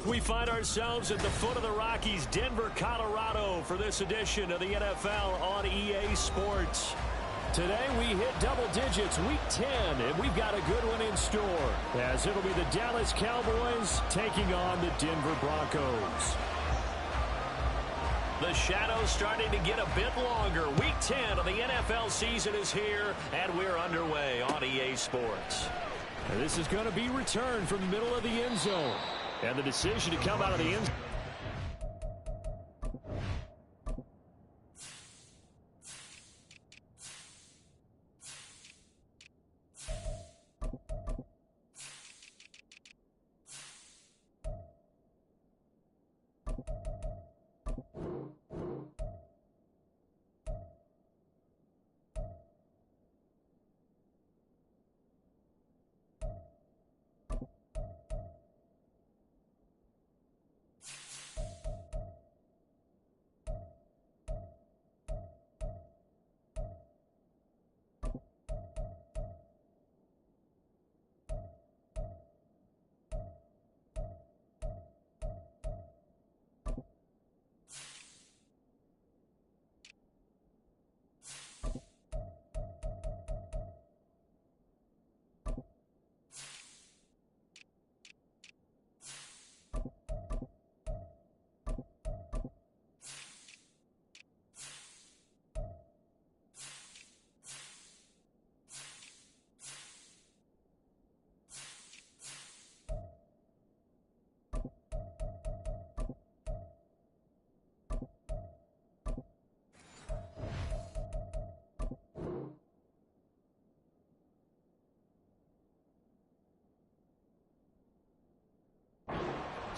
We find ourselves at the foot of the Rockies, Denver, Colorado, for this edition of the NFL on EA Sports. Today we hit double digits, week 10, and we've got a good one in store, as it'll be the Dallas Cowboys taking on the Denver Broncos. The shadow's starting to get a bit longer. Week 10 of the NFL season is here, and we're underway on EA Sports. And this is going to be returned from the middle of the end zone. And the decision to come out of the end zone.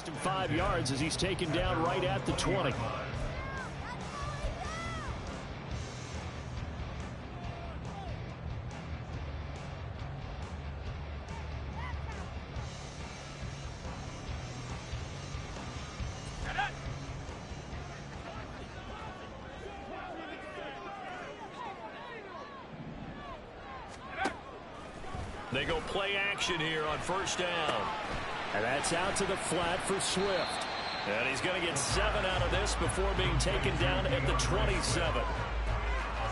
Him 5 yards as he's taken down right at the 20. They go play action here on first down. And that's out to the flat for Swift. And he's going to get 7 out of this before being taken down at the 27.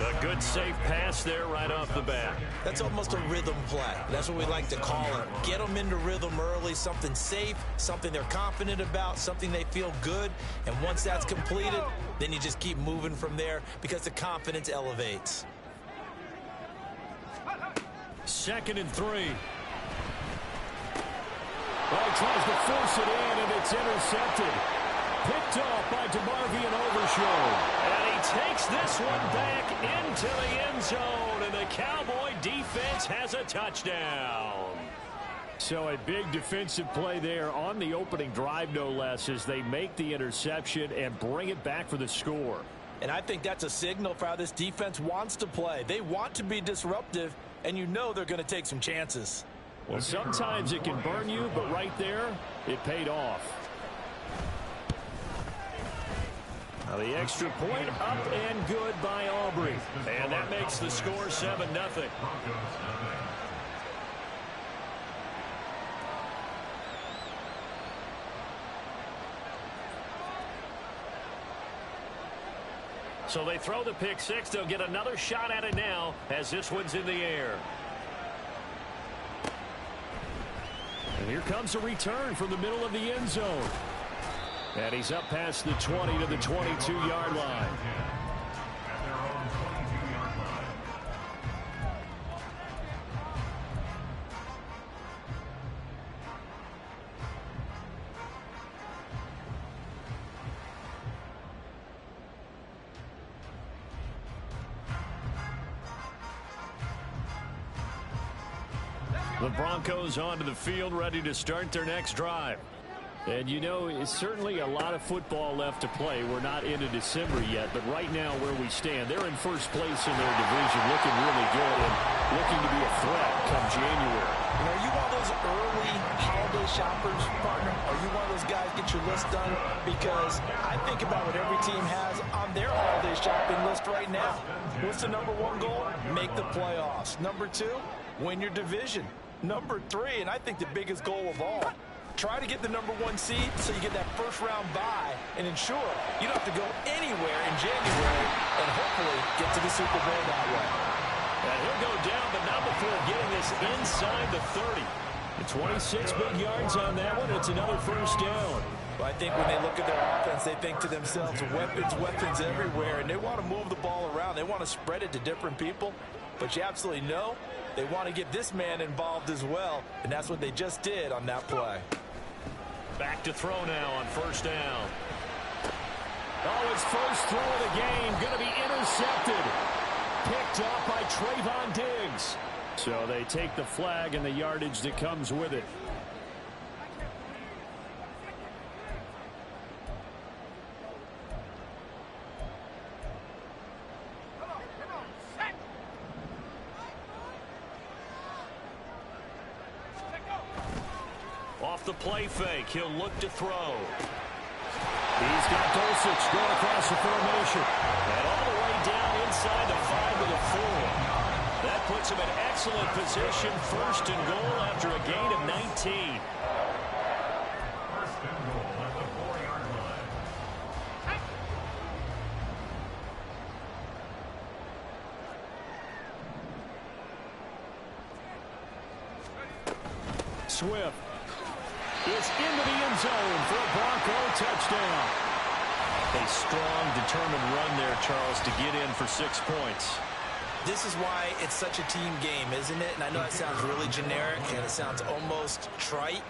A good safe pass there right off the bat. That's almost a rhythm play. That's what we like to call it. Get them into rhythm early, something safe, something they're confident about, something they feel good. And once that's completed, then you just keep moving from there because the confidence elevates. 2nd and 3. Well, he tries to force it in, and it's intercepted. Picked off by DeMarvion Overshown. And he takes this one back into the end zone, and the Cowboy defense has a touchdown. So a big defensive play there on the opening drive, no less, as they make the interception and bring it back for the score. And I think that's a signal for how this defense wants to play. They want to be disruptive, and you know they're going to take some chances. Well, sometimes it can burn you, but right there, it paid off. Now the extra point up and good by Aubrey. And that makes the score 7-0. So they throw the pick six. They'll get another shot at it now as this one's in the air. And here comes a return from the middle of the end zone. And he's up past the 20 to the 22-yard line. The Broncos onto the field, ready to start their next drive. And you know, it's certainly a lot of football left to play. We're not into December yet, but right now where we stand, they're in first place in their division, looking really good and looking to be a threat come January. You know, are you one of those early holiday shoppers, partner? Are you one of those guys get your list done? Because I think about what every team has on their holiday shopping list right now. What's the number one goal? Make the playoffs. Number two, win your division. Number three, and I think the biggest goal of all, Try to get the #1 seed so you get that first-round bye and ensure you don't have to go anywhere in January and hopefully get to the Super Bowl that way. And he'll go down, but not before getting this inside the 30. The 26 big yards on that one. It's another first down. Well, I think when they look at their offense, they think to themselves, weapons everywhere, and they want to move the ball around. They want to spread it to different people, but you absolutely know they want to get this man involved as well, and that's what they just did on that play. Back to throw now on first down. Oh, his first throw of the game going to be intercepted. Picked up by Trayvon Diggs. So they take the flag and the yardage that comes with it. Off the play fake, he'll look to throw. He's got Dulcich going across the formation. And all the way down inside the 5 with a 4. That puts him in excellent position, first and goal after a gain of 19. First and goal at the 4-yard line. Swift is into the end zone for a Bronco touchdown. A strong, determined run there, Charles, to get in for 6 points. This is why it's such a team game, isn't it? And I know that sounds really generic and it sounds almost trite,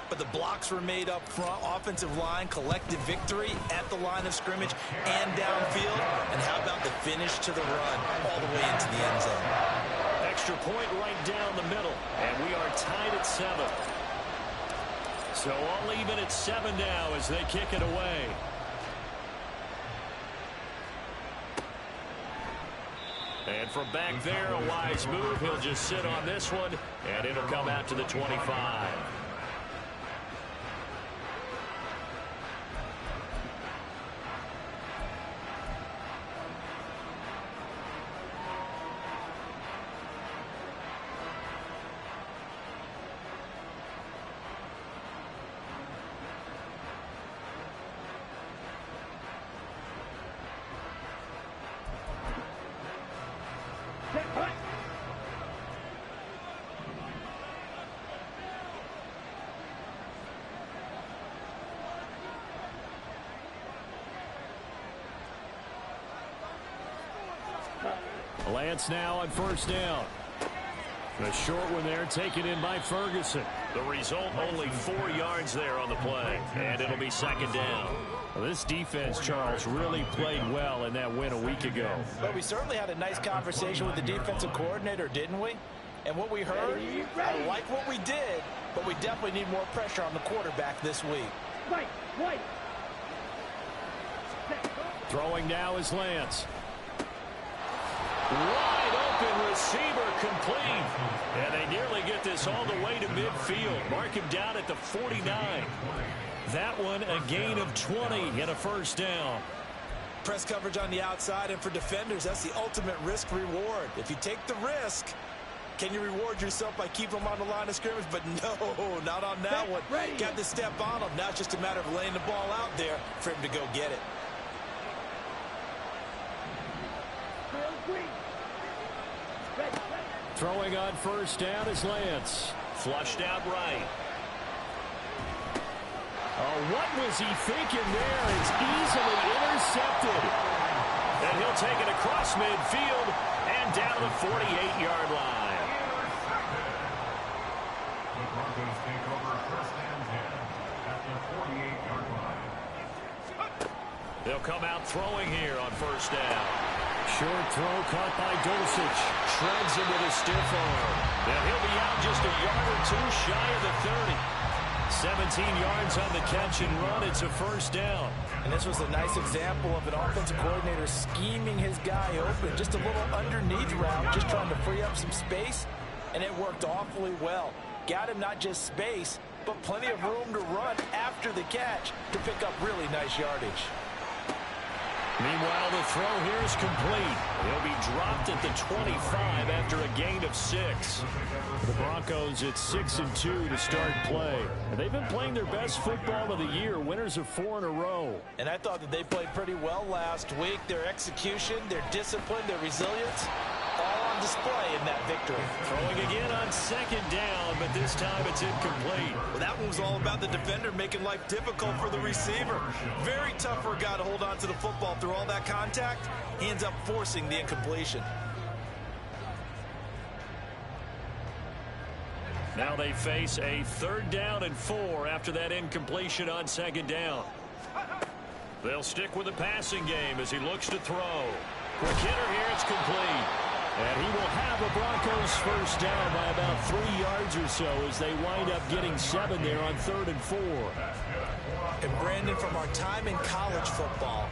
but the blocks were made up front, offensive line, collective victory at the line of scrimmage and downfield. And how about the finish to the run all the way into the end zone? Extra point right down the middle, and we are tied at 7. So all even at 7 now as they kick it away. And from back there, a wise move. He'll just sit on this one, and it'll come out to the 25. Lance now on first down. The short one there taken in by Ferguson. The result, only 4 yards there on the play, and it'll be second down. Well, this defense, Charles, really played well in that win a week ago. But we certainly had a nice conversation with the defensive coordinator, didn't we? And what we heard, I like what we did, but we definitely need more pressure on the quarterback this week. Right. Throwing now is Lance. Wide open receiver complete. And they nearly get this all the way to midfield. Mark him down at the 49. That one a gain of 20 and a first down. Press coverage on the outside, and for defenders, that's the ultimate risk reward. If you take the risk, can you reward yourself by keeping them on the line of scrimmage? But no, not on that one. Got to step on them. Now it's just a matter of laying the ball out there for him to go get it. Throwing on first down is Lance. Flushed out right. Oh, what was he thinking there? It's easily intercepted. And he'll take it across midfield and down the 48-yard line. The Broncos take over first and 10 at the 48-yard line. They'll come out throwing here on first down. Short throw caught by Dulcich. Shreds him with a stiff arm. And he'll be out just a yard or two shy of the 30. 17 yards on the catch and run. It's a first down. And this was a nice example of an offensive coordinator scheming his guy open. Just a little underneath route, just trying to free up some space. And it worked awfully well. Got him not just space, but plenty of room to run after the catch to pick up really nice yardage. Meanwhile, the throw here is complete. He'll be dropped at the 25 after a gain of 6. The Broncos at 6-2 to start play. And they've been playing their best football of the year, winners of 4 in a row. And I thought that they played pretty well last week. Their execution, their discipline, their resilience, all on display in that victory. Throwing again on 2nd down, but this time it's incomplete. Well, that one was all about the defender making life difficult for the receiver. Very tough for a guy to hold on to the football through all that contact. He ends up forcing the incompletion. Now they face a 3rd down and 4 after that incompletion on 2nd down. They'll stick with the passing game as he looks to throw. Quick hitter here, it's complete. And he will have a Broncos 1st down by about 3 yards or so as they wind up getting 7 there on 3rd and 4. And Brandon, from our time in college football,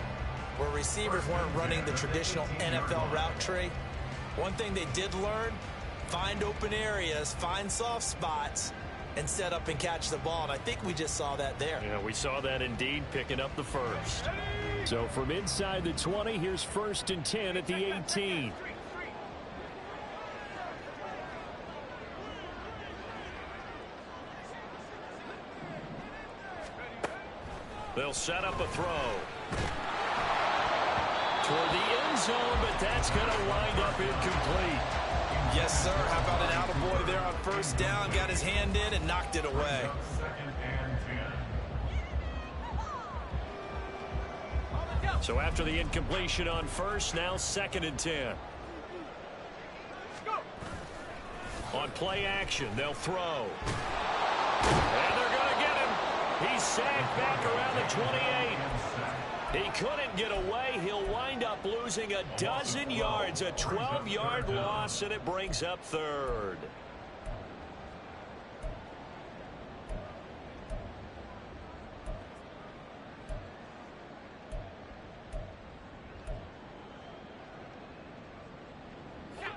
where receivers weren't running the traditional NFL route tree, one thing they did learn, find open areas, find soft spots, and set up and catch the ball. And I think we just saw that there. Yeah, we saw that indeed, picking up the 1st. So from inside the 20, here's 1st and 10 at the 18. They'll set up a throw toward the end zone, but that's going to wind up incomplete. Yes, sir. How about an attaboy there on 1st down? Got his hand in and knocked it away. 2nd and 10. So after the incompletion on 1st, now 2nd and 10. On play action, they'll throw. And they're going to get him. He's sacked back around the 28. He couldn't get away. He'll wind up losing a dozen yards, a 12-yard loss, and it brings up 3rd.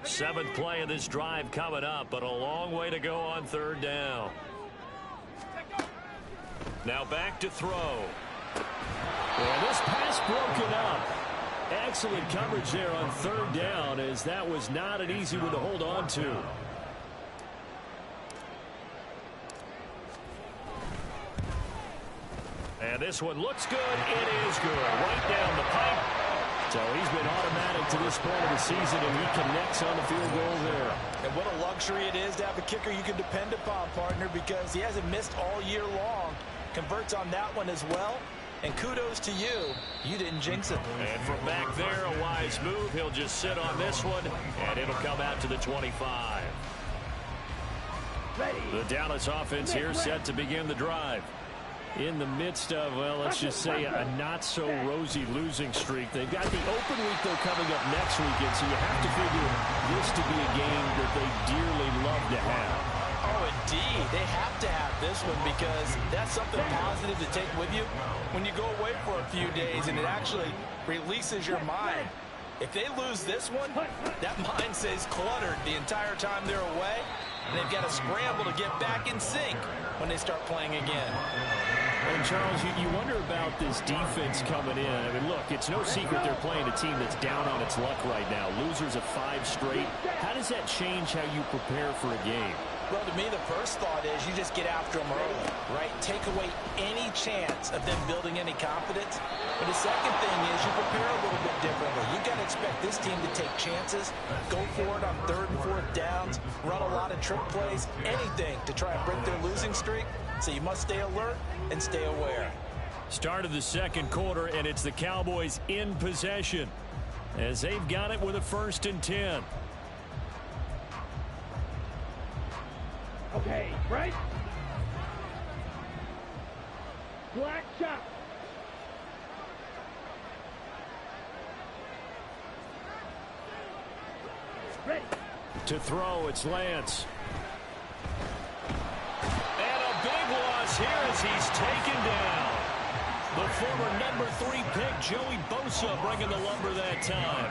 Seventh play of this drive coming up, but a long way to go on 3rd down. Now back to throw. And this pass broken up. Excellent coverage there on 3rd down, as that was not an easy one to hold on to. And this one looks good. It is good. Right down the pipe. So he's been automatic to this point of the season, and he connects on the field goal there. And what a luxury it is to have a kicker you can depend upon, partner, because he hasn't missed all year long. Converts on that one as well. And kudos to you. You didn't jinx it. And from back there, a wise move. He'll just sit on this one, and it'll come out to the 25. The Dallas offense here set to begin the drive. In the midst of, well, let's just say a not-so-rosy losing streak. They've got the open week, though, coming up next weekend, so you have to figure this to be a game that they dearly love to have. Oh, indeed. They have to have this one because that's something positive to take with you when you go away for a few days, and it actually releases your mind. If they lose this one, that mind stays cluttered the entire time they're away, and they've got to scramble to get back in sync when they start playing again. And, Charles, you wonder about this defense coming in. I mean, look, it's no secret they're playing a team that's down on its luck right now. Losers of 5 straight. How does that change how you prepare for a game? Well, to me, the first thought is you just get after them early, right? Take away any chance of them building any confidence. But the second thing is you prepare a little bit differently. You got to expect this team to take chances, go for it on 3rd and 4th downs, run a lot of trick plays, anything to try and break their losing streak. So you must stay alert and stay aware. Start of the 2nd quarter, and it's the Cowboys in possession as they've got it with a 1st and 10. Okay, right? Black shot. Ready. To throw, it's Lance. And a big loss here as he's taken down. The former number 3 pick, Joey Bosa, bringing the lumber that time.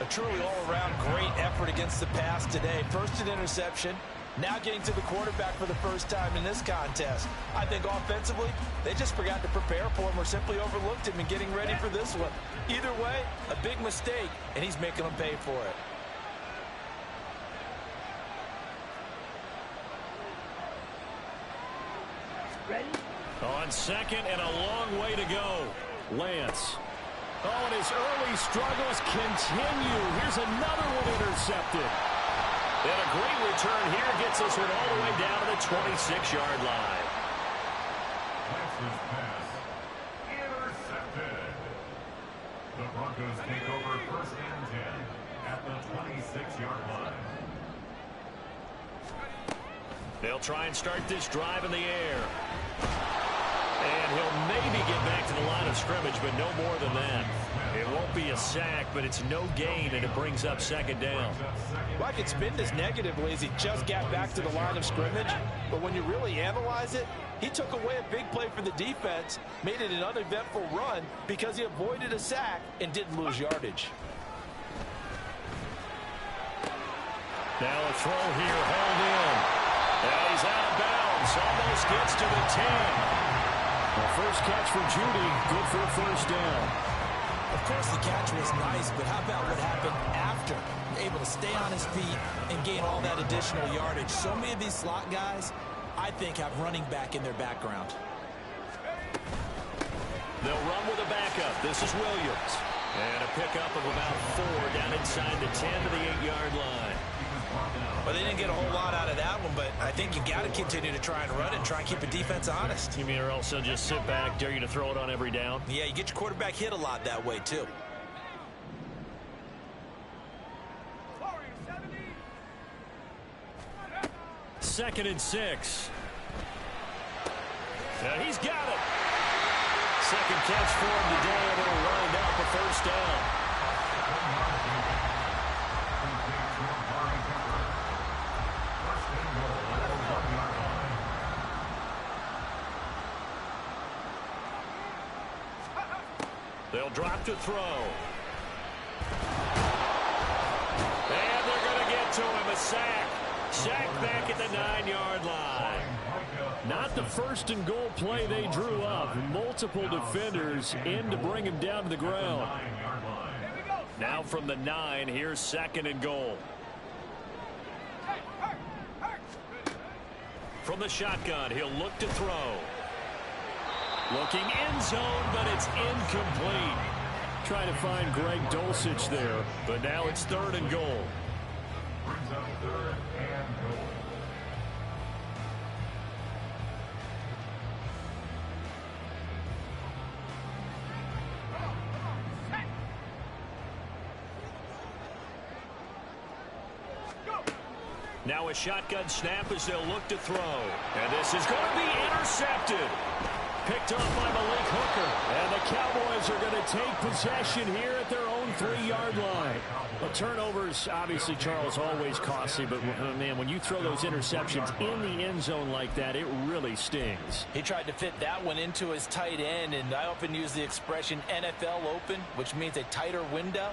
A truly all-around great effort against the pass today. First an interception, Now getting to the quarterback for the first time in this contest. I think offensively, they just forgot to prepare for him or simply overlooked him in getting ready for this one. Either way, a big mistake, and he's making them pay for it. Ready? On second and a long way to go. Lance. Oh, and his early struggles continue. Here's another one intercepted. And a great return here gets this one all the way down to the 26-yard line. Lance's pass intercepted. The Broncos take over first and 10 at the 26-yard line. They'll try and start this drive in the air. And he'll maybe get back to the line of scrimmage, but no more than that. It won't be a sack, but it's no gain, and it brings up second down. Well, I could spin this negatively as he just got back to the line of scrimmage, but when you really analyze it, he took away a big play for the defense, made it an uneventful run because he avoided a sack and didn't lose yardage. Now a throw here, hauled in. And he's out of bounds, almost gets to the 10. The first catch for Judy, good for a first down. Of course, the catch was nice, but how about what happened after? Able to stay on his feet and gain all that additional yardage. So many of these slot guys, I think, have running back in their background. They'll run with a backup. This is Williams. And a pickup of about 4 down inside the 10 to the 8-yard line. Well, they didn't get a whole lot out of that one, but I think you've got to continue to try and run it and try and keep the defense honest. You mean or else they'll just sit back, dare you to throw it on every down? Yeah, you get your quarterback hit a lot that way, too. Second and 6. Now he's got it. Second catch for him today, and it'll wind out the first down. They'll drop to throw. And they're going to get to him. A sack. Sack back at the 9-yard line. Not the first and goal play they drew up. Multiple defenders in to bring him down to the ground. Now from the 9, here's second and goal. From the shotgun, he'll look to throw. Looking end zone, but it's incomplete. Trying to find Greg Dulcich there, but now it's third and goal. Brings up third and goal. Now a shotgun snap as they'll look to throw. And this is going to be intercepted. Picked up by Malik Hooker. And the Cowboys are going to take possession here at their own 3-yard line. Well, turnovers, obviously, Charles, always costly. But, man, when you throw those interceptions in the end zone like that, it really stings. He tried to fit that one into his tight end, and I often use the expression NFL open, which means a tighter window.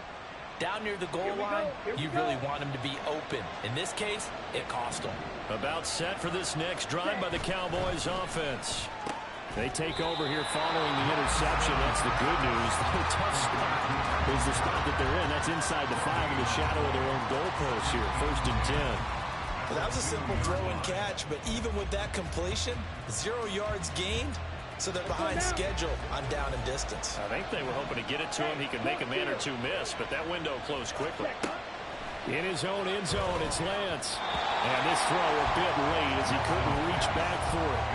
Down near the goal line, you really want him to be open. In this case, it cost him. About set for this next drive by the Cowboys offense. They take over here following the interception. That's the good news. The tough spot is the spot that they're in. That's inside the 5 in the shadow of their own goalpost here. First and 10. Well, that was a simple throw and catch, but even with that completion, 0 yards gained. So they're behind schedule on down and distance. I think they were hoping to get it to him. He could make a man or two miss, but that window closed quickly. In his own end zone, it's Lance. And this throw a bit late as he couldn't reach back for it.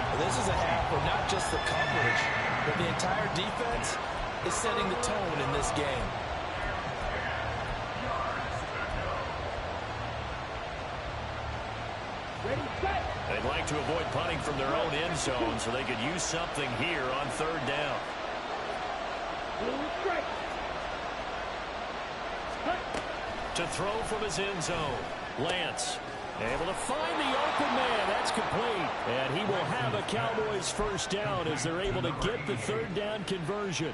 Well, this is a half where not just the coverage, but the entire defense is setting the tone in this game. Ready, set. They'd like to avoid punting from their own end zone so they could use something here on third down. Strike. To throw from his end zone. Lance. Able to find the open man. That's complete. And he will have a Cowboys first down as they're able to get the third down conversion.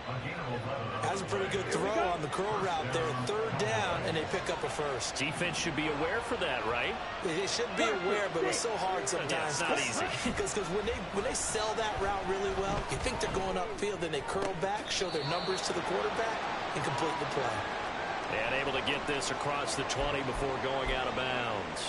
That's a pretty good throw on the curl route there. Third down, and they pick up a first. Defense should be aware for that, right? They should be aware, but it's so hard sometimes. Yeah, it's not easy. Because when they sell that route really well, you think they're going upfield, then they curl back, show their numbers to the quarterback, and complete the play. And able to get this across the 20 before going out of bounds.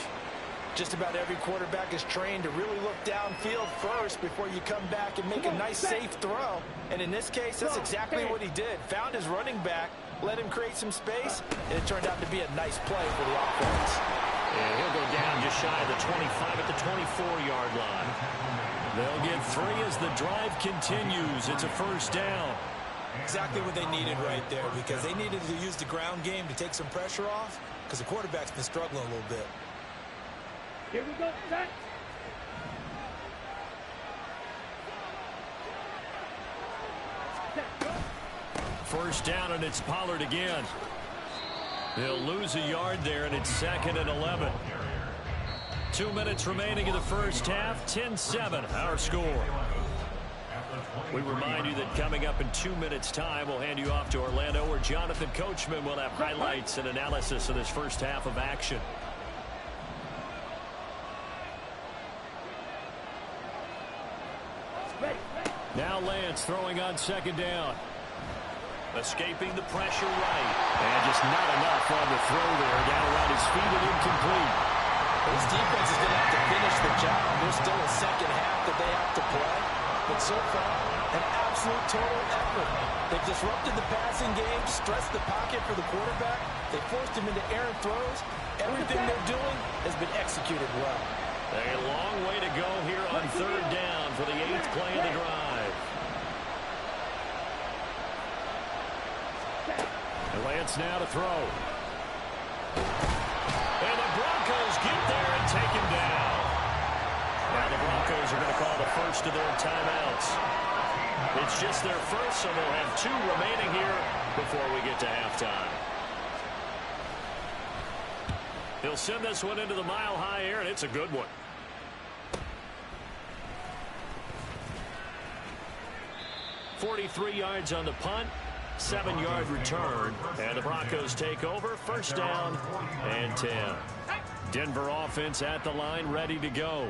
Just about every quarterback is trained to really look downfield first before you come back and make a nice, safe throw. And in this case, that's exactly what he did. Found his running back, let him create some space, and it turned out to be a nice play for the offense. And he'll go down just shy of the 25 at the 24-yard line. They'll get 3 as the drive continues. It's a first down. Exactly what they needed right there, because they needed to use the ground game to take some pressure off, because the quarterback's been struggling a little bit. Here we go, set. First down, and it's Pollard again. He'll lose a yard there, and it's 2nd and 11. 2 minutes remaining in the first half. 10-7, our score. We remind you that coming up in 2 minutes' time, we'll hand you off to Orlando, where Jonathan Coachman will have highlights and analysis of this first half of action. Now Lance throwing on 2nd down. Escaping the pressure right. And just not enough on the throw there. Down around his feet and incomplete. This defense is going to have to finish the job. There's still a second half that they have to play. But so far, an absolute total effort. They've disrupted the passing game, stressed the pocket for the quarterback. They forced him into errant throws. Everything they're doing has been executed well. A long way to go here on 3rd down for the 8th play of the drive. And Lance now to throw. And the Broncos get there and take him down. Now the Broncos are going to call the first of their timeouts. It's just their first, so they'll have 2 remaining here before we get to halftime. He'll send this one into the mile-high air, and it's a good one. .43 yards on the punt, 7-yard return, and the Broncos take over. First down and 10. Denver offense at the line, ready to go.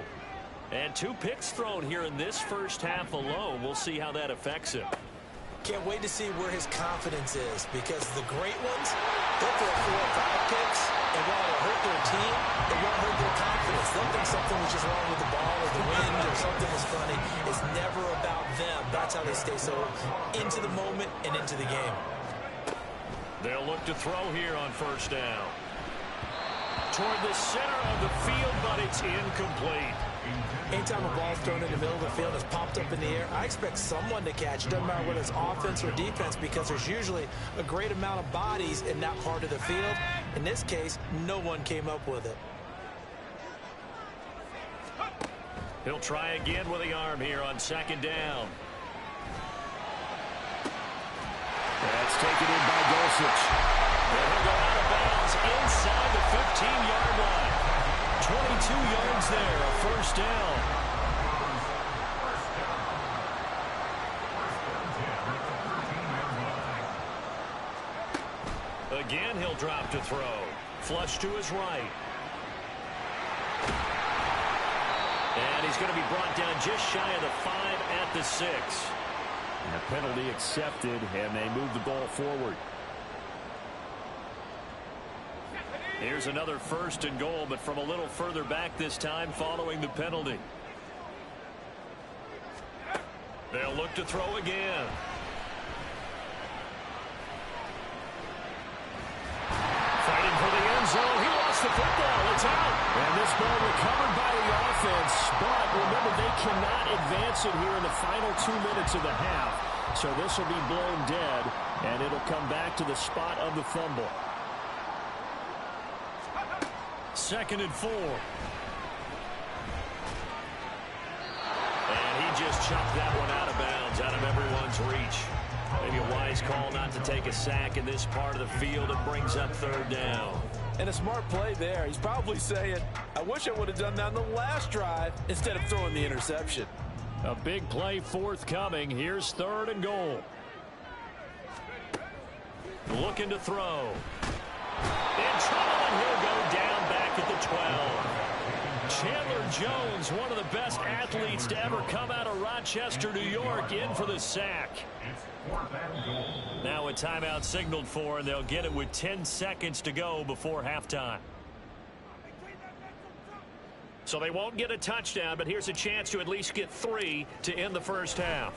And 2 picks thrown here in this first half alone. We'll see how that affects him. Can't wait to see where his confidence is, because the great ones, they'll throw 4 or 5 picks, and while it'll hurt their team, it won't hurt their confidence. They'll think something was just wrong with the ball or the wind or something was funny. It's never about them. That's how they stay so into the moment and into the game. They'll look to throw here on first down. Toward the center of the field, but it's incomplete. Anytime a ball's thrown in the middle of the field, it's popped up in the air, I expect someone to catch. It doesn't matter whether it's offense or defense, because there's usually a great amount of bodies in that part of the field. In this case, no one came up with it. He'll try again with the arm here on 2nd down. That's taken in by Dulcich. And he'll go out of bounds inside the 15-yard line. 22 yards there, a first down. Again, he'll drop to throw. Flush to his right. And he's going to be brought down just shy of the 5 at the 6. And a penalty accepted, and they move the ball forward. Here's another 1st and goal, but from a little further back this time following the penalty. They'll look to throw again. Fighting for the end zone. He lost the football. It's out. And this ball recovered by the offense. But remember, they cannot advance it here in the final 2 minutes of the half. So this will be blown dead, and it'll come back to the spot of the fumble. 2nd and 4. And he just chucked that one out of bounds, out of everyone's reach. Maybe a wise call not to take a sack in this part of the field. It brings up 3rd down. And a smart play there. He's probably saying, I wish I would have done that on the last drive instead of throwing the interception. A big play forthcoming. Here's 3rd and goal. Looking to throw. In trouble, and he'll go down back at the 12. Chandler Jones, one of the best athletes to ever come out of Rochester, New York, in for the sack. Now a timeout signaled for, and they'll get it with 10 seconds to go before halftime. So they won't get a touchdown, but here's a chance to at least get 3 to end the first half.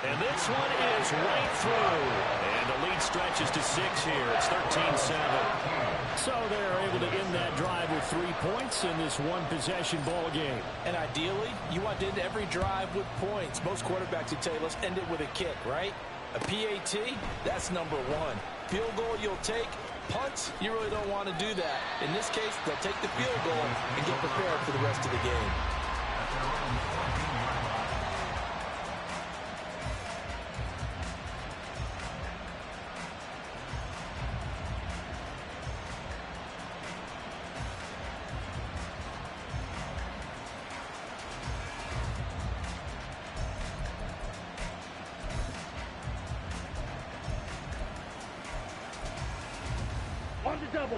And this one is right through. And the lead stretches to 6 here. It's 13-7. So they're able to end that drive with 3 points in this one-possession ball game. And ideally, you want to end every drive with points. Most quarterbacks would tell you, let's end it with a kick, right? A PAT, that's number 1. Field goal you'll take. Punts, you really don't want to do that. In this case, they'll take the field goal and get prepared for the rest of the game. On the double.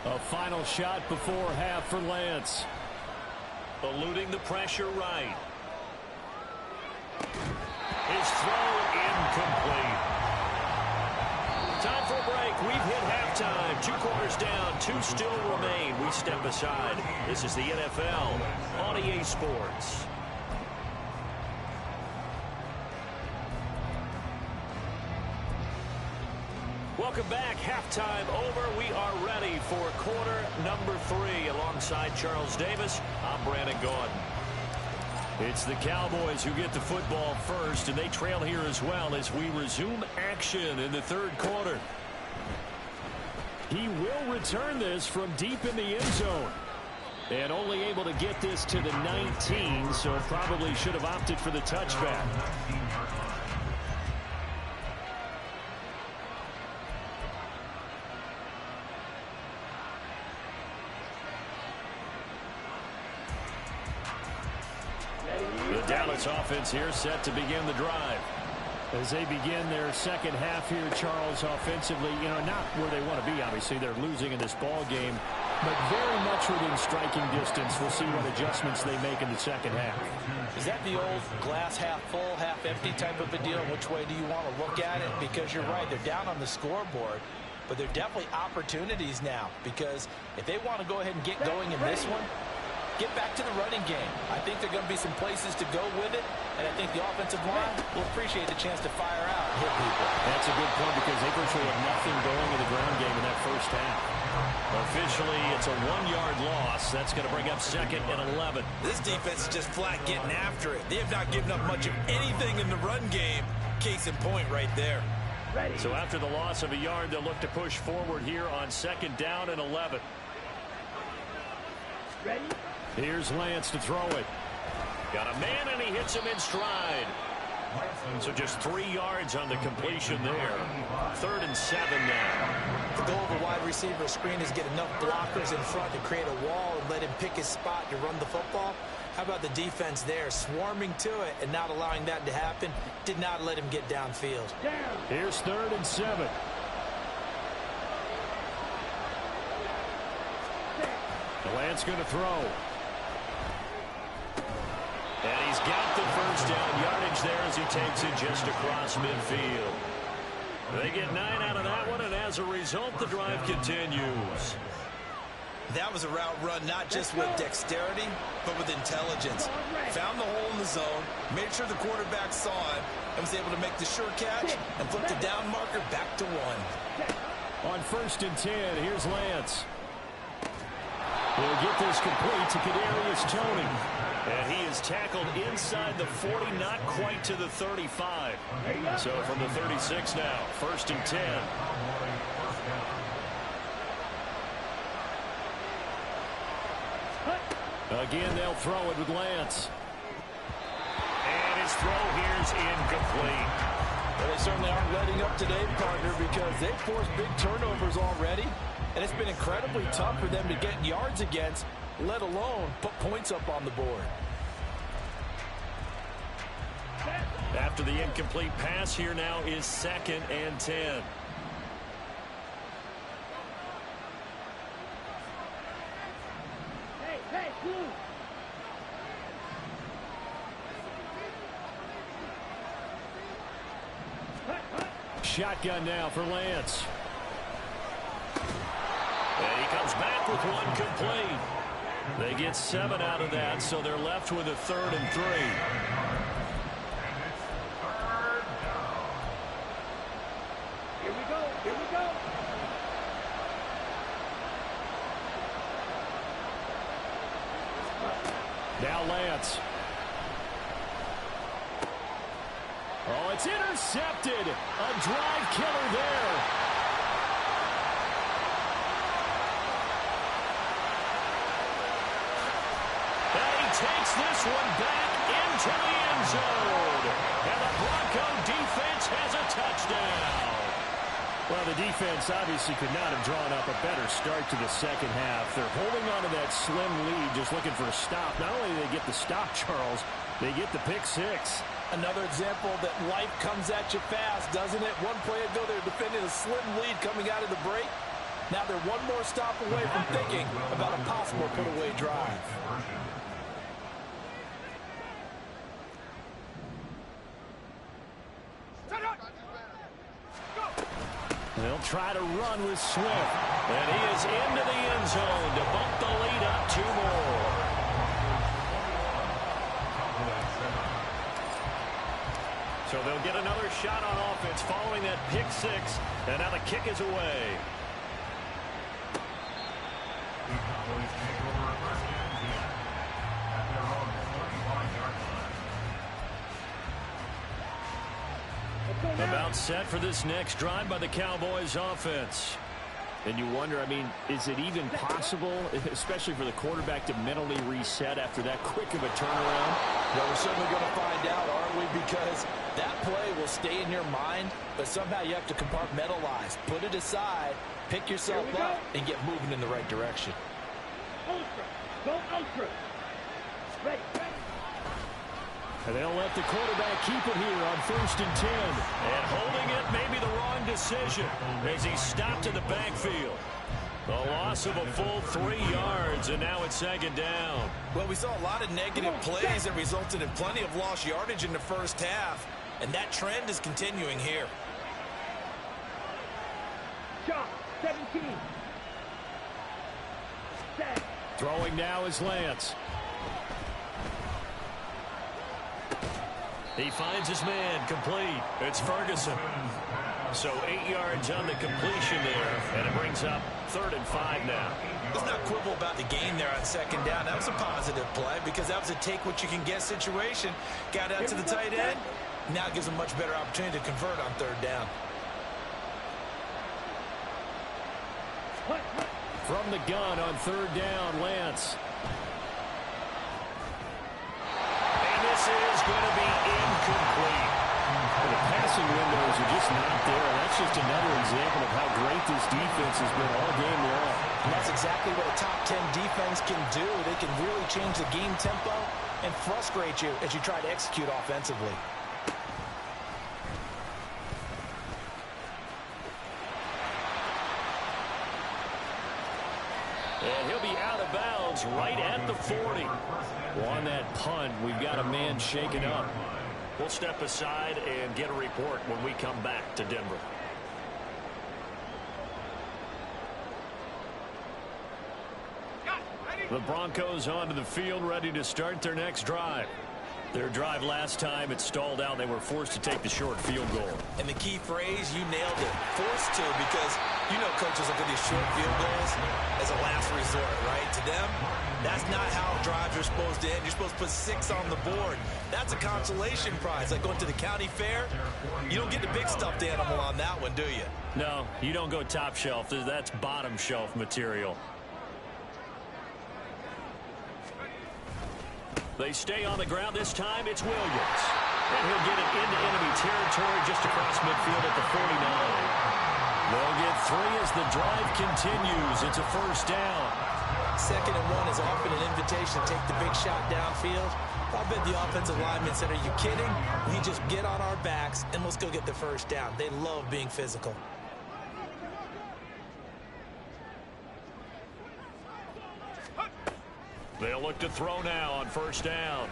A final shot before half for Lance. Eluding the pressure right. His throw incomplete. Time for a break. We've hit halftime. 2 quarters down. 2 still remain. We step aside. This is the NFL on EA Sports. Welcome back. Halftime over. We are ready for quarter number 3. Alongside Charles Davis, I'm Brandon Gordon. It's the Cowboys who get the football first, and they trail here as well as we resume action in the 3rd quarter. He will return this from deep in the end zone. And only able to get this to the 19, so probably should have opted for the touchback. Dallas offense here set to begin the drive. As they begin their second half here, Charles, offensively, not where they want to be. Obviously, they're losing in this ball game, but very much within striking distance. We'll see what adjustments they make in the second half. Is that the old glass half full, half empty type of a deal? Which way do you want to look at it? Because you're right, they're down on the scoreboard, but they're definitely opportunities now, because if they want to go ahead and get going in this one, get back to the running game. I think there are going to be some places to go with it, and I think the offensive line will appreciate the chance to fire out and hit people. That's a good point, because they virtually had nothing going in the ground game in that first half. Officially, it's a 1-yard loss. That's going to bring up 2nd and 11. This defense is just flat getting after it. They have not given up much of anything in the run game. Case in point right there. Ready. So after the loss of a yard, they'll look to push forward here on 2nd down and 11. Ready. Here's Lance to throw it. Got a man, and he hits him in stride. So just 3 yards on the completion there. 3rd and 7 now. The goal of a wide receiver screen is get enough blockers in front to create a wall and let him pick his spot to run the football. How about the defense there, swarming to it and not allowing that to happen? Did not let him get downfield. Down. Here's 3rd and 7. Lance going to throw. And he's got the first down yardage there as he takes it just across midfield. They get 9 out of that one, and as a result, the drive continues. That was a route run not just with dexterity, but with intelligence. Found the hole in the zone, made sure the quarterback saw it, and was able to make the sure catch and flip the down marker back to 1. On 1st and 10, here's Lance. He'll get this complete to Kadarius Toney. And he is tackled inside the 40, not quite to the 35. So from the 36 now, 1st and 10. Again, they'll throw it with Lance. And his throw here's incomplete. they certainly aren't letting up today, partner, because they've forced big turnovers already, and it's been incredibly tough for them to get yards against, let alone put points up on the board. After the incomplete pass, here now is 2nd and 10. Hey, Blue. Shotgun now for Lance. And he comes back with one complete. They get 7 out of that, so they're left with a 3rd and 3. Here we go. Now Lance. Oh, it's intercepted. A drive killer there. And he takes this one back into the end zone. And the Bronco defense has a touchdown. Well, the defense obviously could not have drawn up a better start to the second half. They're holding on to that slim lead, just looking for a stop. Not only do they get the stop, Charles, they get the pick 6. Another example that life comes at you fast, doesn't it? One play ago, they were defending a slim lead coming out of the break. Now they're one more stop away from thinking about a possible put-away drive. They'll try to run with Swift. And he is into the end zone to bump the lead up 2 more. So they'll get another shot on offense following that pick 6. And now the kick is away. The Cowboys take over 1st and 10 at their own 45-yard line. About set for this next drive by the Cowboys offense. And you wonder, I mean, is it even possible, especially for the quarterback, to mentally reset after that quick of a turnaround? Well, we're certainly going to find out, aren't we? Because that play will stay in your mind, but somehow you have to compartmentalize. Put it aside, pick yourself up, and get moving in the right direction. Ultra. Go ultra. Ready. And they'll let the quarterback keep it here on 1st and 10. And holding it may be the wrong decision as he stopped in the backfield. The loss of a full 3 yards, and now it's 2nd down. Well, we saw a lot of negative plays that resulted in plenty of lost yardage in the first half, and that trend is continuing here. Shot. 17. Set. Throwing now is Lance. He finds his man, complete. It's Ferguson. So 8 yards on the completion there, and it brings up 3rd and 5 now. Let's not quibble about the gain there on 2nd down. That was a positive play because that was a take-what-you-can-get situation. Got out to the tight end. Now gives him much better opportunity to convert on 3rd down. From the gun on 3rd down, Lance. And this is going to be incomplete. Well, the passing windows are just not there. That's just another example of how great this defense has been all game long. And that's exactly what a top 10 defense can do. They can really change the game tempo and frustrate you as you try to execute offensively. And he'll be out of bounds right at the 40. Well, on that punt, we've got a man shaken up. We'll step aside and get a report when we come back to Denver. The Broncos onto the field, ready to start their next drive. Their drive last time, it stalled out. They were forced to take the short field goal. And the key phrase, you nailed it. Forced to, because you know coaches look at these short field goals as a last resort, right? To them, that's not how drives are supposed to end. You're supposed to put 6 on the board. That's a consolation prize. Like going to the county fair, you don't get the big stuffed animal on that one, do you? No, you don't go top shelf. That's bottom shelf material. They stay on the ground. This time it's Williams. And he'll get it into enemy territory just across midfield at the 49. They'll get 3 as the drive continues. It's a first down. 2nd and 1 is often an invitation to take the big shot downfield. I bet the offensive linemen said, are you kidding? We just get on our backs and let's go get the first down. They love being physical. They'll look to throw now on first down.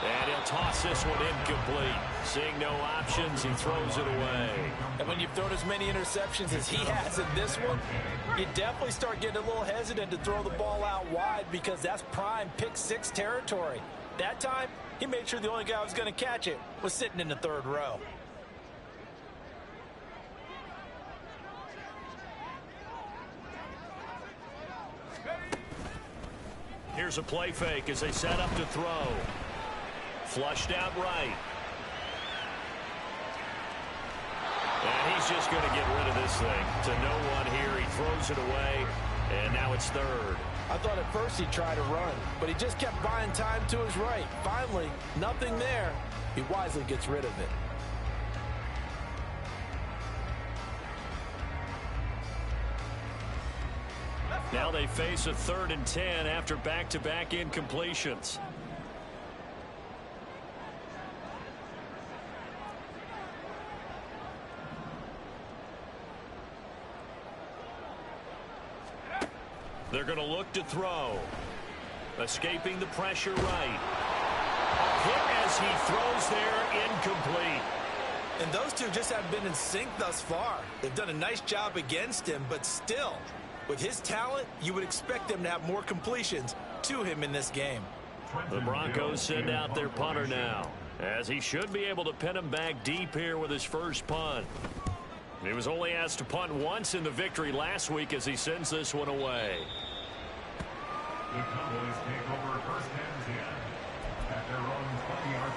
And he'll toss this one incomplete. Seeing no options, he throws it away. And when you've thrown as many interceptions as he has in this one, you definitely start getting a little hesitant to throw the ball out wide because that's prime pick-6 territory. That time, he made sure the only guy who was going to catch it was sitting in the 3rd row. Here's a play fake as they set up to throw. Flushed out right. And he's just going to get rid of this thing. To no one here. He throws it away. And now it's 3rd. I thought at first he'd try to run, but he just kept buying time to his right. Finally, nothing there. He wisely gets rid of it. Now they face a 3rd and 10 after back-to-back incompletions. They're going to look to throw. Escaping the pressure right. A hit as he throws there, incomplete. And those two just haven't been in sync thus far. They've done a nice job against him, but still, with his talent, you would expect them to have more completions to him in this game. The Broncos send out their punter now, as he should be able to pin him back deep here with his first punt. He was only asked to punt once in the victory last week as he sends this one away. The Cowboys take over 1st and 10 at their own 20-yard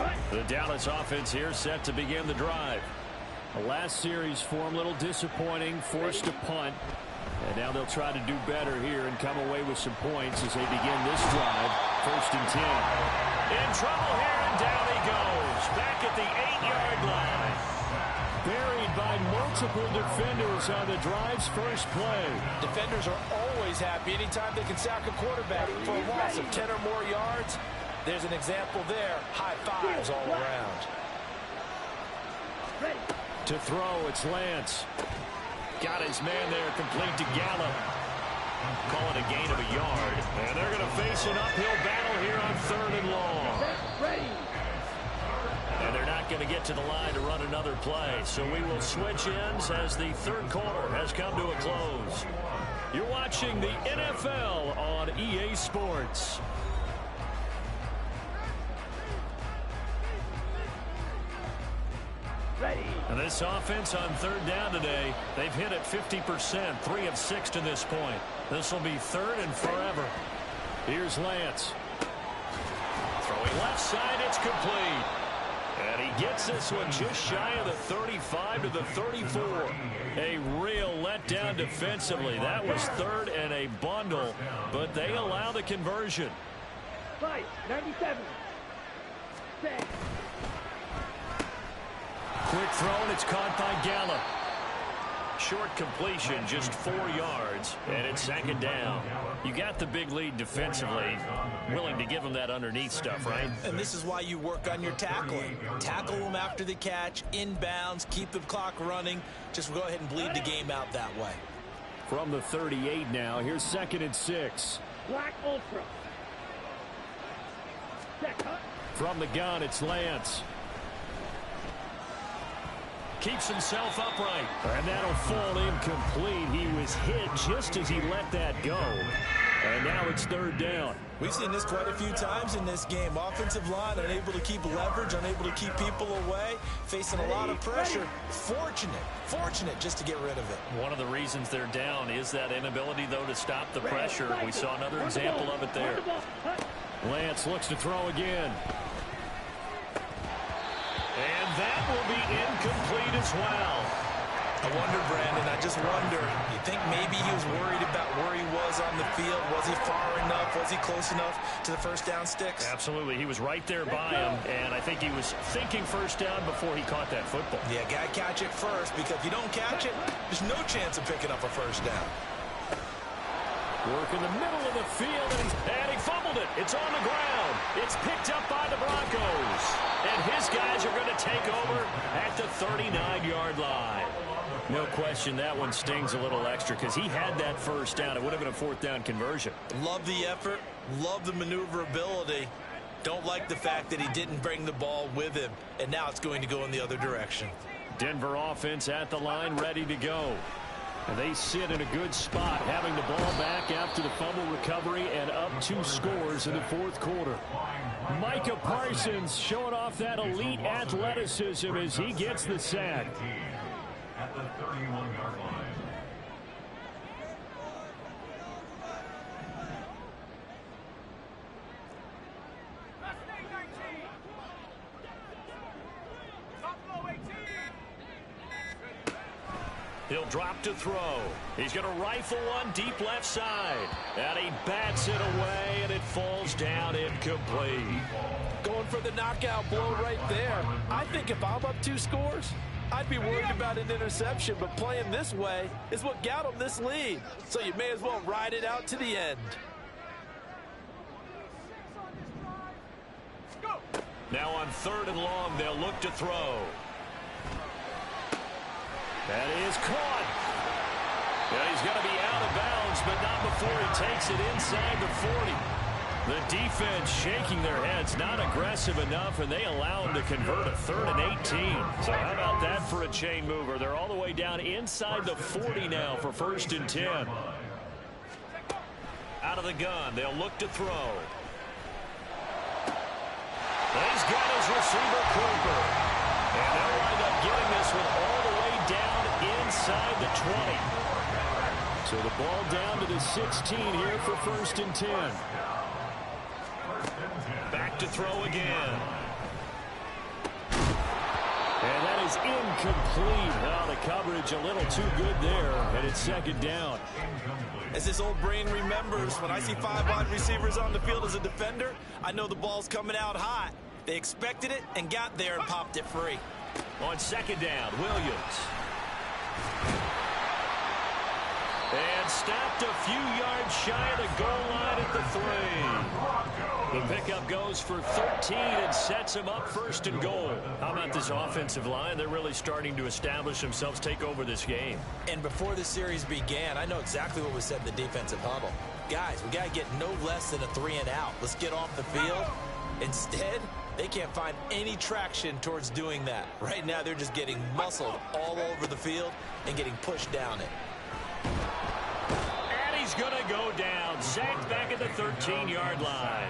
line. The Dallas offense here set to begin the drive. The last series for him, a little disappointing, forced to punt. And now they'll try to do better here and come away with some points as they begin this drive. 1st and 10. In trouble here, and down he goes. Back at the 8-yard line. Buried by multiple defenders on the drive's first play. Defenders are always happy anytime they can sack a quarterback for a loss of 10 or more yards. There's an example there. High fives all around. To throw, it's Lance. Got his man there, complete to Gallup. Call it a gain of a yard. And they're going to face an uphill battle here on 3rd and long. And they're not going to get to the line to run another play. So we will switch ends as the 3rd quarter has come to a close. You're watching the NFL on EA Sports. And this offense on 3rd down today, they've hit it 50%, 3 of 6 to this point. This will be 3rd and forever. Here's Lance. Throwing left side, it's complete. And he gets this one just shy of the 35 to the 34. A real letdown defensively. That was 3rd and a bundle, but they allow the conversion. 97. Set. Quick throw, and it's caught by Gallup. Short completion, just 4 yards, and it's 2nd down. You got the big lead defensively, willing to give them that underneath stuff, right? And this is why you work on your tackling. Tackle them after the catch, inbounds, keep the clock running. Just go ahead and bleed the game out that way. From the 38 now, here's 2nd and 6. Black Ultra. Set cut. From the gun, it's Lance. Keeps himself upright. And that'll fall incomplete. He was hit just as he let that go. And now it's 3rd down. We've seen this quite a few times in this game. Offensive line unable to keep leverage, unable to keep people away, facing a lot of pressure. Fortunate just to get rid of it. One of the reasons they're down is that inability, though, to stop the pressure. We saw another example of it there. Lance looks to throw again. And that will be incomplete as well. I wonder, Brandon, I just wonder, you think maybe he was worried about where he was on the field? Was he far enough? Was he close enough to the first down sticks? Absolutely. He was right there by him, and I think he was thinking first down before he caught that football. Yeah, got to catch it first, because if you don't catch it, there's no chance of picking up a first down. Work in the middle of the field, and he fumbled it. It's on the ground. It's picked up by the Broncos. And his guys are going to take over at the 39-yard line. No question that one stings a little extra because he had that first down. It would have been a fourth down conversion. Love the effort. Love the maneuverability. Don't like the fact that he didn't bring the ball with him. And now it's going to go in the other direction. Denver offense at the line, ready to go. And they sit in a good spot, having the ball back after the fumble recovery and up 2 scores in the fourth quarter. Micah Parsons showing off that elite athleticism as he gets the sack. At the 31-yard line. He'll drop to throw. He's going to rifle one deep left side. And he bats it away, and it falls down incomplete. Going for the knockout blow right there. I think if I'm up 2 scores, I'd be worried about an interception, but playing this way is what got him this lead. So you may as well ride it out to the end. Now on 3rd and long, they'll look to throw. That is caught. Yeah, he's going to be out of bounds, but not before he takes it inside the 40. The defense shaking their heads, not aggressive enough, and they allow him to convert a 3rd and 18. So how about that for a chain mover? They're all the way down inside the 40 now for 1st and 10. Out of the gun, they'll look to throw. He's got his receiver, Cooper. And they'll wind up getting this one all the way down inside the 20. So the ball down to the 16 here for 1st and 10. Back to throw again. And that is incomplete. Well, the coverage a little too good there, and it's 2nd down. As this old brain remembers, when I see 5 wide receivers on the field as a defender, I know the ball's coming out hot. They expected it and got there and popped it free. On 2nd down, Williams. And stopped a few yards shy of the goal line at the 3. The pickup goes for 13 and sets him up 1st and goal. How about this offensive line? They're really starting to establish themselves, take over this game. And before the series began, I know exactly what was said in the defensive huddle. Guys, we got to get no less than a 3 and out. Let's get off the field. Instead, they can't find any traction towards doing that. Right now, they're just getting muscled all over the field and getting pushed down it. And he's going to go down. Sacked back at the 13-yard line.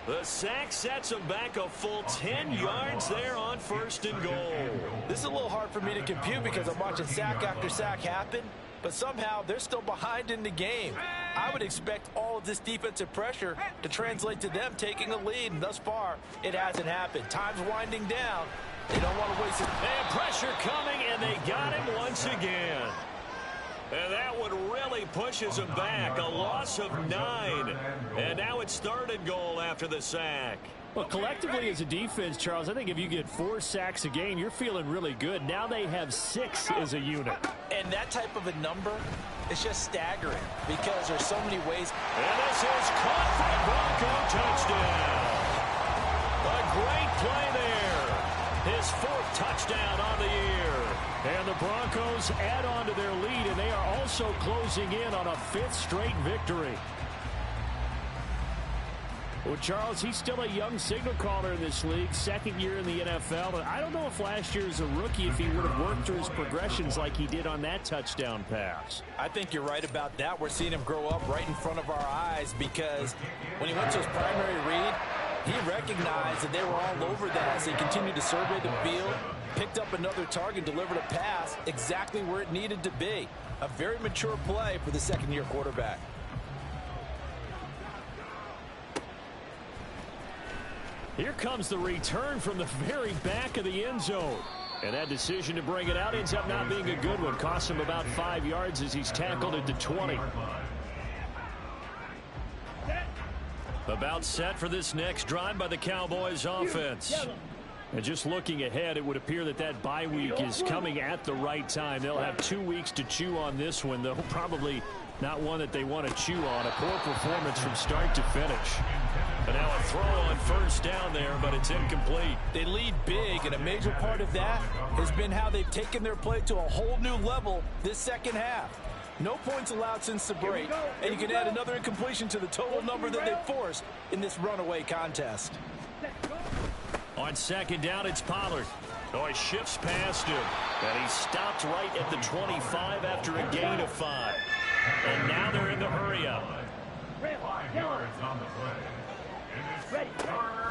The sack sets him back a full 10 yards there on 1st and goal. This is a little hard for me to compute because I'm watching sack after sack happen, but somehow they're still behind in the game. I would expect all of this defensive pressure to translate to them taking a lead, and thus far, it hasn't happened. Time's winding down. They don't want to waste it. They have pressure coming, and they got him once again. And that one really pushes him back. A loss of 9. And now it's 3rd and goal after the sack. Well, collectively as a defense, Charles, I think if you get 4 sacks a game, you're feeling really good. Now they have 6 as a unit. And that type of a number is just staggering because there's so many ways. And this is caught for a Bronco touchdown. A great play there. His 4th touchdown on the year. And the Broncos add on to their lead, and they are also closing in on a 5th straight victory. Well, Charles, he's still a young signal caller in this league, 2nd year in the NFL. But I don't know if last year as a rookie, if he would have worked through his progressions like he did on that touchdown pass. I think you're right about that. We're seeing him grow up right in front of our eyes because when he went to his primary read, he recognized that they were all over that as he continued to survey the field, picked up another target, delivered a pass exactly where it needed to be. A very mature play for the 2nd-year quarterback. Here comes the return from the very back of the end zone. And that decision to bring it out ends up not being a good one. Costs him about 5 yards as he's tackled at the 20. About set for this next drive by the Cowboys offense. And just looking ahead, it would appear that that bye week is coming at the right time. They'll have 2 weeks to chew on this one, though probably not one that they want to chew on. A poor performance from start to finish. And now a throw on first down there, but it's incomplete. They lead big, and a major part of that has been how they've taken their play to a whole new level this second half. No points allowed since the break, and you can add another incompletion to the total number that they've forced in this runaway contest. On second down, it's Pollard. Oh, he shifts past him, and he stopped right at the 25 after a gain of 5. And now they're in the hurry-up. 5 yards on the play.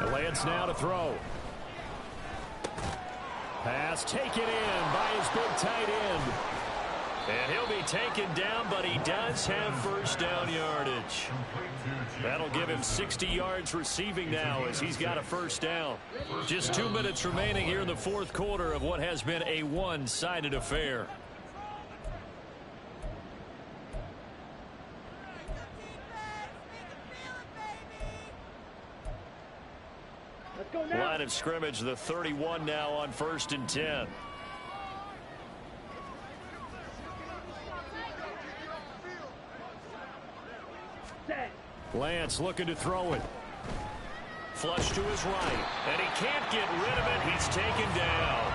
The Lance now to throw. Pass taken in by his big tight end. And he'll be taken down, but he does have first down yardage. That'll give him 60 yards receiving now as he's got a first down. Just 2 minutes remaining here in the fourth quarter of what has been a one-sided affair. Line of scrimmage, the 31 now on 1st and 10. Lance looking to throw it. Flush to his right, and he can't get rid of it. He's taken down.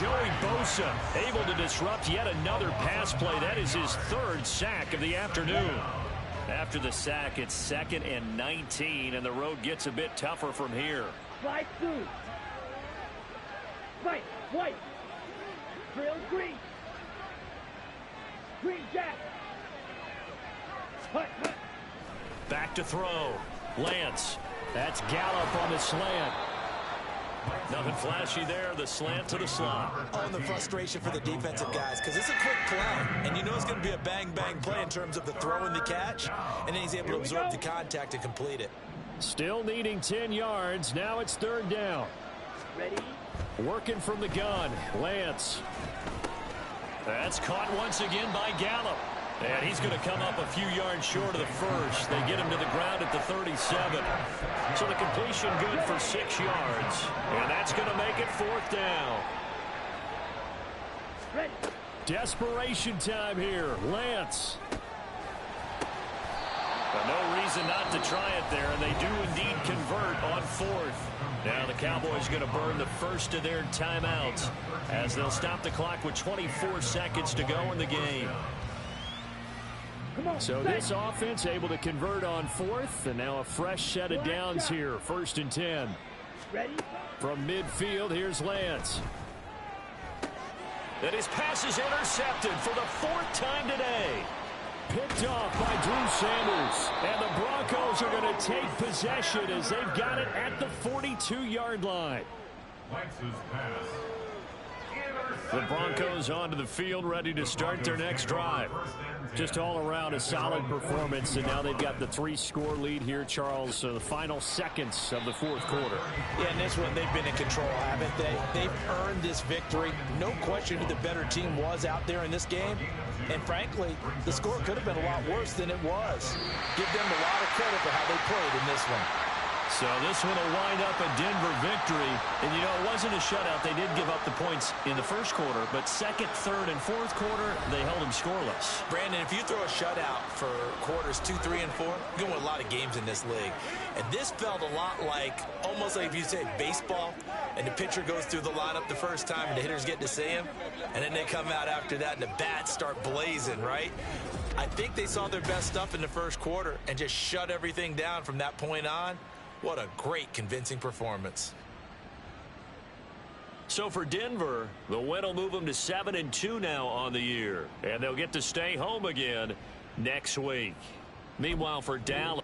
Joey Bosa able to disrupt yet another pass play. That is his 3rd sack of the afternoon. After the sack, it's 2nd and 19, and the road gets a bit tougher from here. Slide through. Right, white. Drill green. Green jack. Hut, hut. Back to throw. Lance. That's Gallup on the slant. Nothing flashy there. The slant to the slot. Oh, and the frustration for the defensive guys, because it's a quick play, and you know it's going to be a bang-bang play in terms of the throw and the catch, and then he's able to absorb the contact and complete it. Still needing 10 yards. Now it's 3rd down. Ready? Working from the gun. Lance. That's caught once again by Gallup. And he's going to come up a few yards short of the first. They get him to the ground at the 37. So the completion good for 6 yards. And that's going to make it 4th down. Ready. Desperation time here. Lance. But no reason not to try it there, and they do indeed convert on 4th. Now the Cowboys going to burn the first of their timeouts as they'll stop the clock with 24 seconds to go in the game. So this offense able to convert on 4th, and now a fresh set of downs here. 1st and 10. Ready? From midfield, here's Lance. And his pass is intercepted for the 4th time today. Picked off by Drew Sanders. And the Broncos are going to take possession as they've got it at the 42-yard line. The Broncos onto the field, ready to start their next drive. Just all around a solid performance, and now they've got the 3-score lead here, Charles. So the final seconds of the 4th quarter. Yeah, in this one, they've been in control, haven't they? They've earned this victory. No question who the better team was out there in this game. And frankly, the score could have been a lot worse than it was. Give them a lot of credit for how they played in this one. So this one will wind up a Denver victory. And, you know, it wasn't a shutout. They did give up the points in the first quarter. But 2nd, 3rd, and 4th quarter, they held them scoreless. Brandon, if you throw a shutout for quarters 2, 3, and 4, you're going to win a lot of games in this league. And this felt a lot like, almost like if you say baseball, and the pitcher goes through the lineup the first time and the hitters get to see him, and then they come out after that and the bats start blazing, right? I think they saw their best stuff in the first quarter and just shut everything down from that point on. What a great, convincing performance. So for Denver, the win will move them to 7-2 now on the year. And they'll get to stay home again next week. Meanwhile, for Dallas.